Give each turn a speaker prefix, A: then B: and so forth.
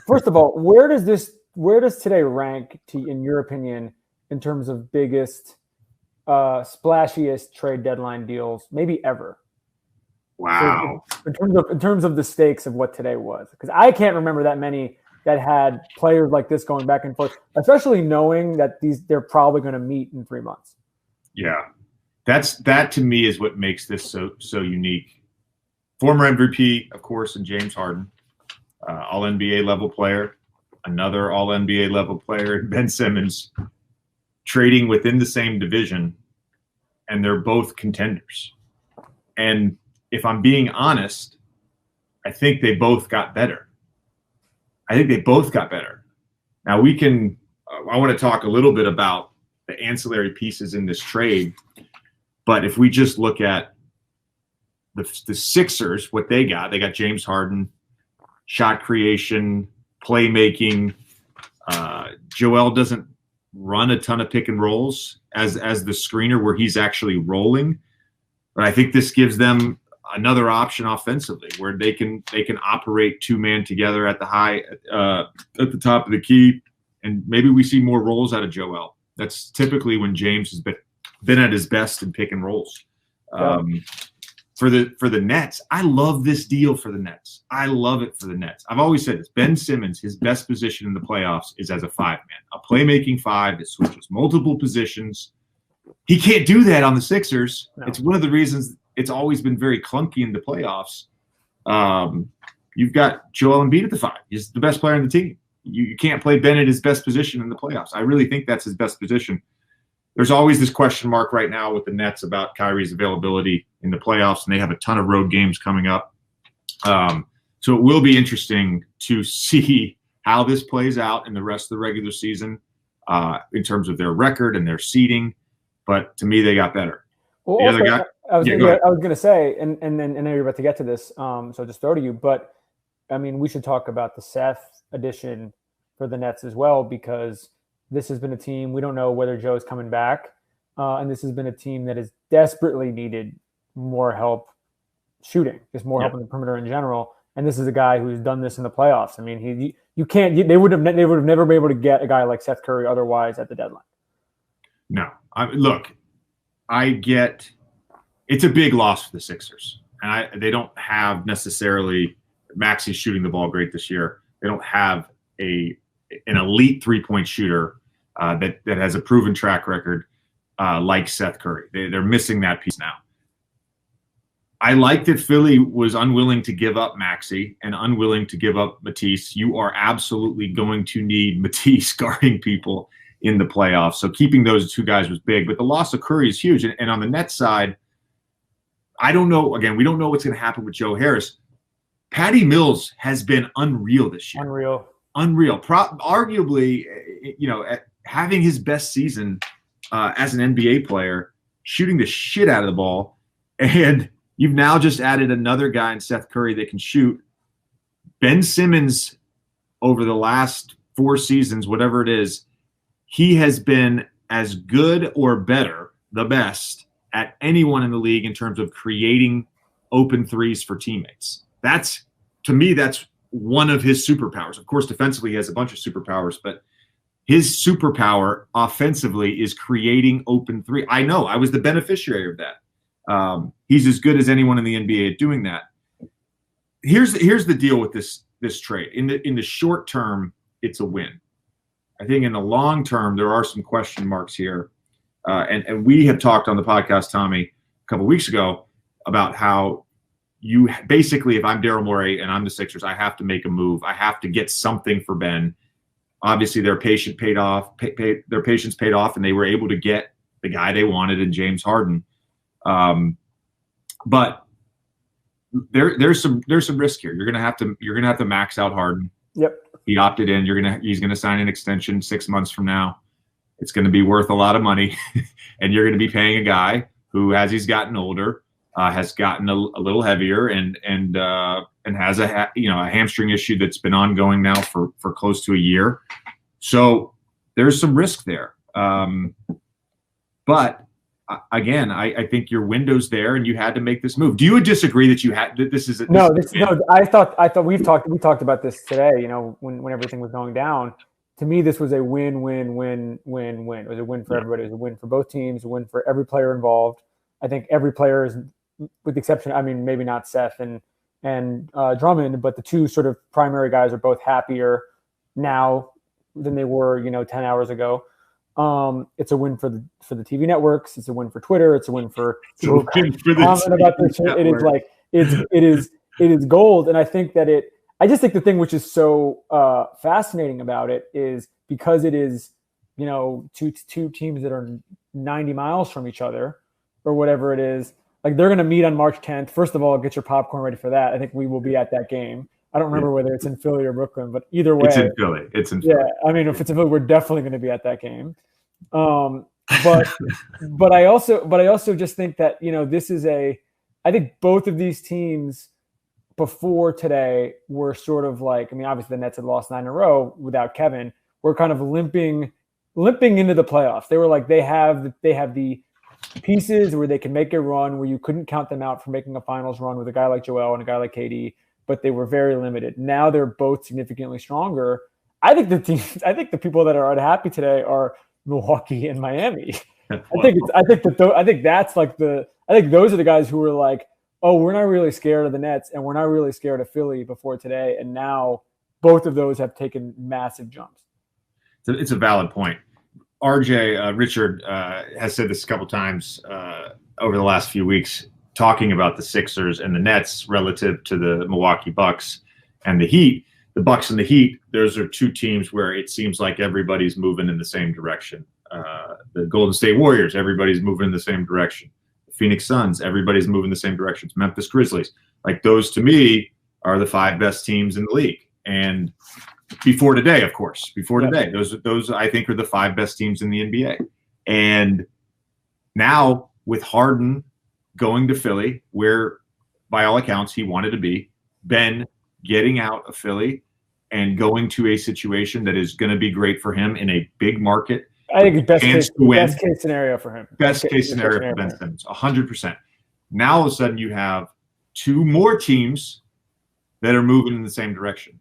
A: First of all, where does today rank in your opinion in terms of biggest, splashiest trade deadline deals, maybe ever?
B: Wow.
A: So in terms of the stakes of what today was, because I can't remember that many that had players like this going back and forth, especially knowing that they're probably going to meet in 3 months.
B: Yeah, that to me is what makes this so unique. Former MVP, of course, and James Harden, All NBA level player, another All NBA level player, Ben Simmons, trading within the same division, and they're both contenders. And if I'm being honest, I think they both got better. Now I want to talk a little bit about the ancillary pieces in this trade, but if we just look at the Sixers, what they got James Harden, shot creation, playmaking. Joel doesn't run a ton of pick and rolls as the screener where he's actually rolling, but I think this gives them another option offensively where they can operate two-man together at the top of the key, and maybe we see more rolls out of Joel. That's typically when James has been at his best in pick and rolls.
A: Yeah.
B: For the Nets, I love this deal for the Nets. I love it for the Nets. I've always said this. Ben Simmons, his best position in the playoffs is as a five-man, a playmaking five that switches multiple positions. He can't do that on the Sixers. No. It's one of the reasons it's always been very clunky in the playoffs. You've got Joel Embiid at the five. He's the best player on the team. You can't play Ben at his best position in the playoffs. I really think that's his best position. There's always this question mark right now with the Nets about Kyrie's availability in the playoffs, and they have a ton of road games coming up. So it will be interesting to see how this plays out in the rest of the regular season in terms of their record and their seeding. But to me, they got better.
A: Well,
B: the other guy,
A: I was going to say, and then I know you're about to get to this, so I'll just throw to you. But I mean, we should talk about the Seth addition for the Nets as well, because this has been a team, we don't know whether Joe's coming back, and this has been a team that has desperately needed more help shooting, just more help in the perimeter in general. And this is a guy who's done this in the playoffs. I mean, they would have never been able to get a guy like Seth Curry otherwise at the deadline.
B: No, I get it's a big loss for the Sixers, and they don't have necessarily Maxi's shooting the ball great this year. They don't have an elite 3-point shooter that has a proven track record like Seth Curry. They're missing that piece now. I like that Philly was unwilling to give up Maxey and unwilling to give up Matisse. You are absolutely going to need Matisse guarding people in the playoffs. So keeping those two guys was big. But the loss of Curry is huge. And on the Nets side, I don't know. Again, we don't know what's going to happen with Joe Harris. Patty Mills has been unreal this year. Unreal. Arguably, having his best season as an NBA player, shooting the shit out of the ball. And you've now just added another guy in Seth Curry that can shoot. Ben Simmons, over the last 4 seasons, whatever it is, he has been as good or better, the best, at anyone in the league in terms of creating open threes for teammates. To me, that's one of his superpowers. Of course, defensively, he has a bunch of superpowers, but his superpower offensively is creating open three. I know. I was the beneficiary of that. He's as good as anyone in the NBA at doing that. Here's the deal with this trade. In the short term, it's a win. I think in the long term, there are some question marks here. And we have talked on the podcast, Tommy, a couple of weeks ago about how you basically, if I'm Daryl Morey and I'm the Sixers, I have to make a move. I have to get something for Ben. Obviously, their patience paid off, and they were able to get the guy they wanted in James Harden. But there's some risk here. You're gonna have to max out Harden.
A: Yep.
B: He opted in. He's gonna sign an extension 6 months from now. It's gonna be worth a lot of money, and you're gonna be paying a guy who, as he's gotten older, has gotten a little heavier and has a hamstring issue that's been ongoing now for close to a year. So there's some risk there. But again, I think your window's there, and you had to make this move. Do you disagree that you had that this is
A: no? I thought we talked about this today. You know, when everything was going down. To me, this was a win, win, win, win, win. It was a win for everybody. It was a win for both teams. A win for every player involved. I think every player is, with the exception, I mean, maybe not Seth and Drummond, but the two sort of primary guys are both happier now than they were, 10 hours ago. It's a win for the TV networks. It's a win for Twitter. It's a win for people comment about this. It is like it is gold. And I think that I just think the thing which is so fascinating about it is because it is, two teams that are 90 miles from each other or whatever it is. Like they're going to meet on March 10th. First of all, get your popcorn ready for that. I think we will be at that game. I don't remember whether it's in Philly or Brooklyn, but either way,
B: it's in Philly.
A: Yeah, I mean, if it's in Philly, we're definitely going to be at that game. But I also just think that this is I think both of these teams before today were sort of like, I mean, obviously the Nets had lost 9 in a row without Kevin. We're kind of limping into the playoffs. They were like they have the pieces where they can make a run where you couldn't count them out for making a finals run with a guy like Joel and a guy like KD, but they were very limited. Now they're both significantly stronger. I think the people that are unhappy today are Milwaukee and Miami. I think those are the guys who were like, oh, we're not really scared of the Nets and we're not really scared of Philly before today. And now both of those have taken massive jumps.
B: It's a valid point. RJ, Richard has said this a couple times over the last few weeks, talking about the Sixers and the Nets relative to the Milwaukee Bucks and the Heat. The Bucks and the Heat, those are two teams where it seems like everybody's moving in the same direction. The Golden State Warriors, everybody's moving in the same direction. The Phoenix Suns, everybody's moving in the same directions. Memphis Grizzlies, like those to me are the 5 best teams in the league. And before today, of course, today, those I think are the 5 best teams in the NBA. And now with Harden going to Philly, where by all accounts he wanted to be, Ben getting out of Philly and going to a situation that is going to be great for him in a big market.
A: I think best case scenario for him.
B: Best case scenario for Ben Simmons, 100%. Now all of a sudden you have 2 more teams that are moving in the same direction.